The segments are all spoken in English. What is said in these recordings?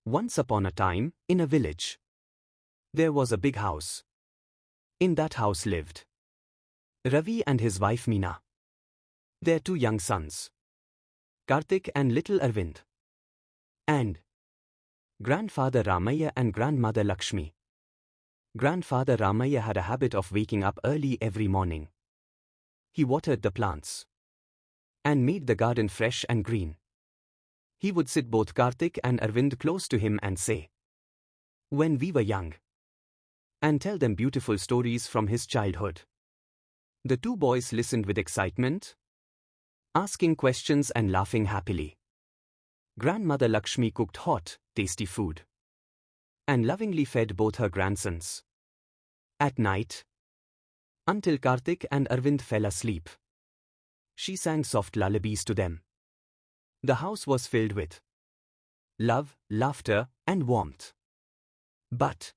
Once upon a time, in a village, there was a big house. In that house lived Ravi and his wife Meena. Their two young sons, Karthik and little Arvind, and grandfather Ramaiah and grandmother Lakshmi. Grandfather Ramaiah had a habit of waking up early every morning. He watered the plants and made the garden fresh and green. He would sit both Karthik and Arvind close to him and say, "When we were young," and tell them beautiful stories from his childhood. The two boys listened with excitement, asking questions and laughing happily. Grandmother Lakshmi cooked hot, tasty food and lovingly fed both her grandsons. At night, until Karthik and Arvind fell asleep, she sang soft lullabies to them. The house was filled with love, laughter, and warmth. But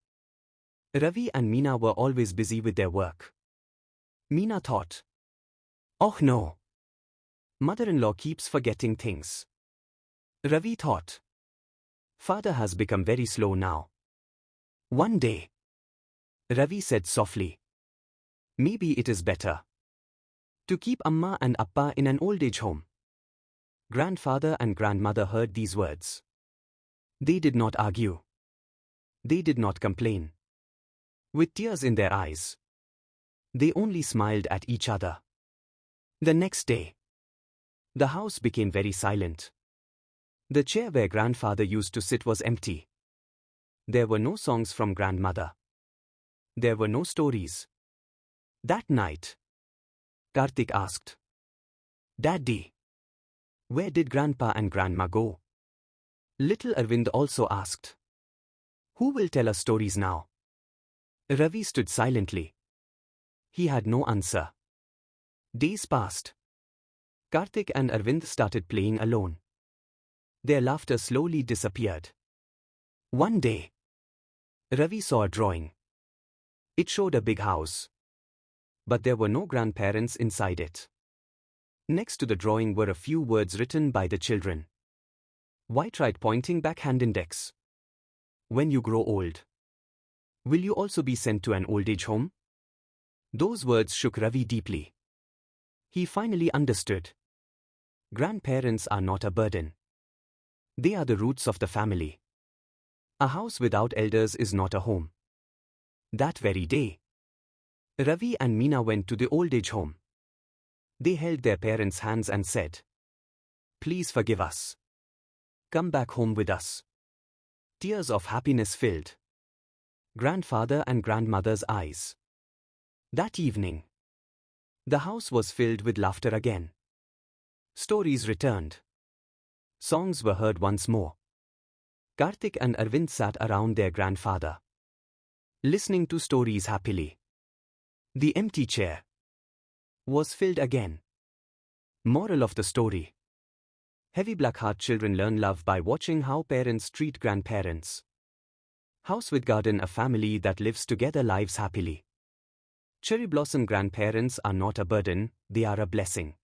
Ravi and Meena were always busy with their work. Meena thought, "Oh no, mother-in-law keeps forgetting things." Ravi thought, "Father has become very slow now." One day, Ravi said softly, "Maybe it is better to keep Amma and Appa in an old-age home." Grandfather and grandmother heard these words. They did not argue. They did not complain. With tears in their eyes, they only smiled at each other. The next day, the house became very silent. The chair where grandfather used to sit was empty. There were no songs from grandmother. There were no stories. That night, Karthik asked, "Daddy, where did Grandpa and Grandma go?" Little Arvind also asked, "Who will tell us stories now?" Ravi stood silently. He had no answer. Days passed. Karthik and Arvind started playing alone. Their laughter slowly disappeared. One day, Ravi saw a drawing. It showed a big house, but there were no grandparents inside it. Next to the drawing were a few words written by the children. White tried pointing back hand-index. "When you grow old, will you also be sent to an old-age home?" Those words shook Ravi deeply. He finally understood. Grandparents are not a burden. They are the roots of the family. A house without elders is not a home. That very day, Ravi and Meena went to the old-age home. They held their parents' hands and said, "Please forgive us. Come back home with us." Tears of happiness filled grandfather and grandmother's eyes. That evening, the house was filled with laughter again. Stories returned. Songs were heard once more. Karthik and Arvind sat around their grandfather, listening to stories happily. The empty chair was filled again. Moral of the story: heavy black heart children learn love by watching how parents treat grandparents. House with garden, a family that lives together lives happily. Cherry blossom grandparents are not a burden, they are a blessing.